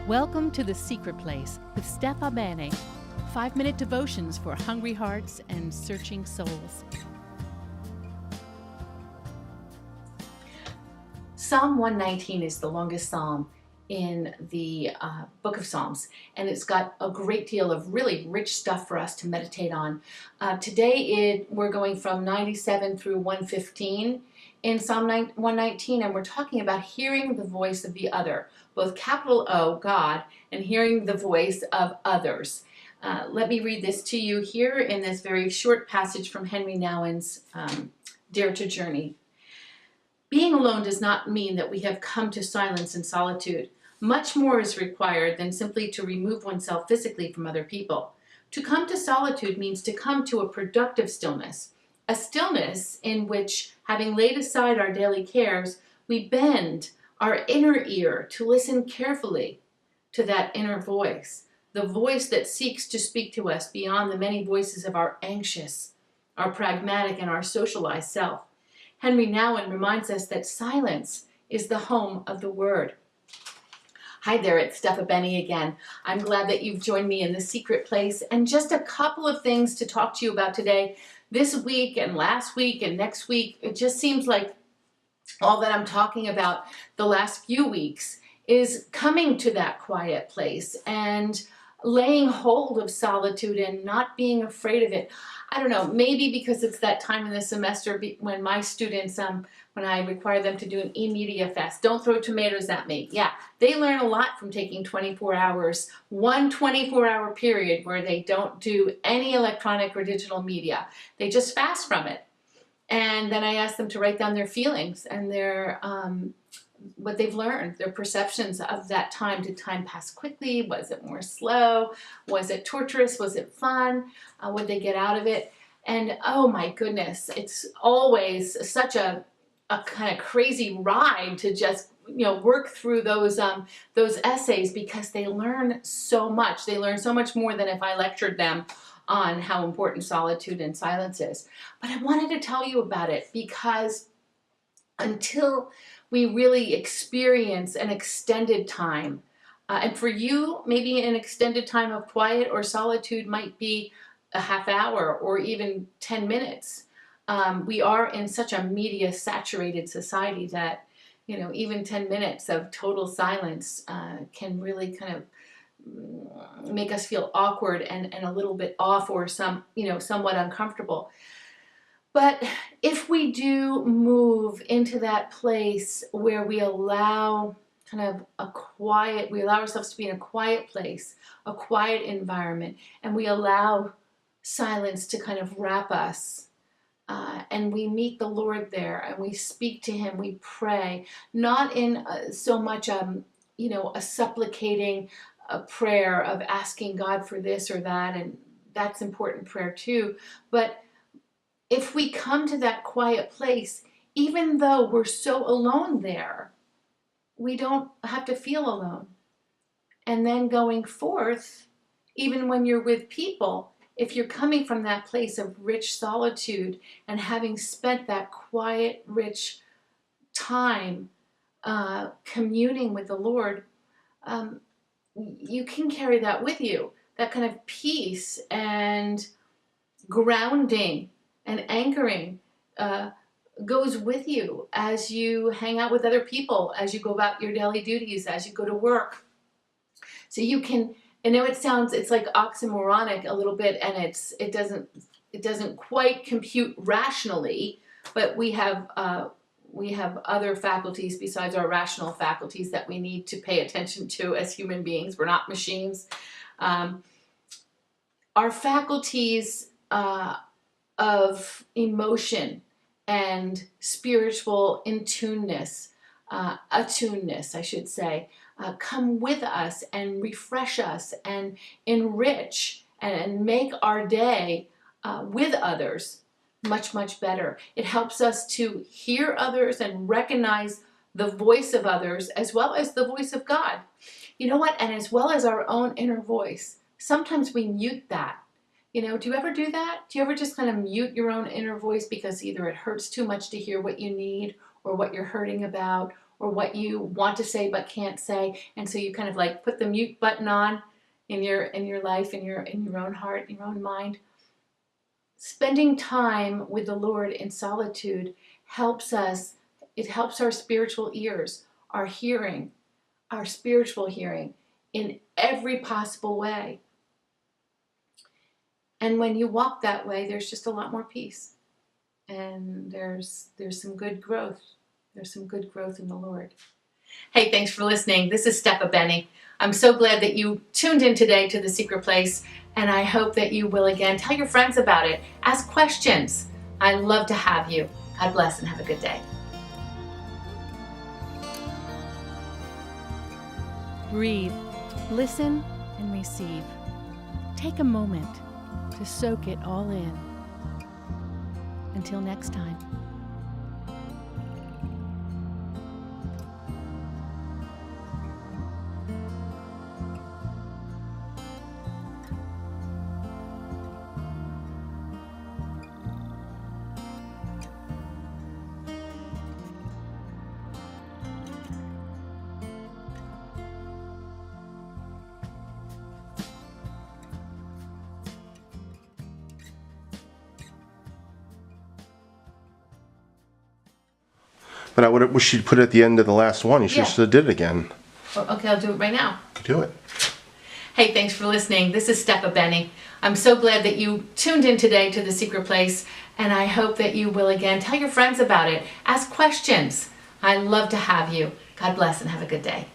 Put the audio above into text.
Welcome to The Secret Place with Bennett. 5-minute devotions for hungry hearts and searching souls. Psalm 119 is the longest psalm in the book of Psalms, and it's got a great deal of really rich stuff for us to meditate on. Today we're going from 97 through 115 in Psalm 119, and we're talking about hearing the voice of the other, both capital O, God, and hearing the voice of others. Let me read this to you here in this very short passage from Henry Nouwen's Dare to Journey. Being alone does not mean that we have come to silence and solitude. Much more is required than simply to remove oneself physically from other people. To come to solitude means to come to a productive stillness, a stillness in which, having laid aside our daily cares, we bend our inner ear to listen carefully to that inner voice, the voice that seeks to speak to us beyond the many voices of our anxious, our pragmatic, and our socialized self. Henry Nouwen reminds us that silence is the home of the Word. Hi there, it's Bennett again. I'm glad that you've joined me in The Secret Place, and just a couple of things to talk to you about today. This week and last week and next week, it just seems like all that I'm talking about the last few weeks is coming to that quiet place and laying hold of solitude and not being afraid of it. I don't know, maybe because it's that time in the semester when my students, when I require them to do an e-media fest, don't throw tomatoes at me. Yeah, they learn a lot from taking 24 hours, one 24-hour period where they don't do any electronic or digital media. They just fast from it. And then I ask them to write down their feelings and their what they've learned, their perceptions of that time. Did time pass quickly? Was it more slow? Was it torturous? Was it fun? What did they get out of it? And oh my goodness, it's always such a kind of crazy ride to just work through those essays, because they learn so much. They learn so much more than if I lectured them on how important solitude and silence is. But I wanted to tell you about it because until we really experience an extended time, and for you, maybe an extended time of quiet or solitude might be a half hour or even 10 minutes. We are in such a media-saturated society that, even 10 minutes of total silence can really kind of make us feel awkward and a little bit off or somewhat uncomfortable. But if we do move into that place where we allow we allow ourselves to be in a quiet place, a quiet environment, and we allow silence to kind of wrap us, and we meet the Lord there and we speak to Him, we pray, not in so much a supplicating a prayer of asking God for this or that, and that's important prayer too, but if we come to that quiet place, even though we're so alone there, we don't have to feel alone. And then going forth, even when you're with people, if you're coming from that place of rich solitude and having spent that quiet, rich time communing with the Lord, you can carry that with you. That kind of peace and grounding and anchoring goes with you as you hang out with other people, as you go about your daily duties, as you go to work. So you can, I know it's like oxymoronic a little bit, and it doesn't quite compute rationally, but we have other faculties besides our rational faculties that we need to pay attention to as human beings. We're not machines. Our faculties of emotion and spiritual attuneness, I should say, come with us and refresh us and enrich and make our day with others much, much better. It helps us to hear others and recognize the voice of others as well as the voice of God. You know what? And as well as our own inner voice. Sometimes we mute that. Do you ever do that? Do you ever just kind of mute your own inner voice because either it hurts too much to hear what you need or what you're hurting about, or what you want to say but can't say, and so you kind of like put the mute button on in your life, in your own heart, in your own mind. Spending time with the Lord in solitude helps us. It helps our spiritual ears, our hearing, our spiritual hearing in every possible way. And when you walk that way, there's just a lot more peace. And there's some good growth. There's some good growth in the Lord. Hey, thanks for listening. This is Bennett. I'm so glad that you tuned in today to The Secret Place, and I hope that you will again. Tell your friends about it. Ask questions. I love to have you. God bless and have a good day. Breathe, listen, and receive. Take a moment to soak it all in. Until next time. But I would wish you'd put it at the end of the last one. You should have did it again. Okay, I'll do it right now. Do it. Hey, thanks for listening. This is Bennett. I'm so glad that you tuned in today to The Secret Place, and I hope that you will again. Tell your friends about it. Ask questions. I love to have you. God bless and have a good day.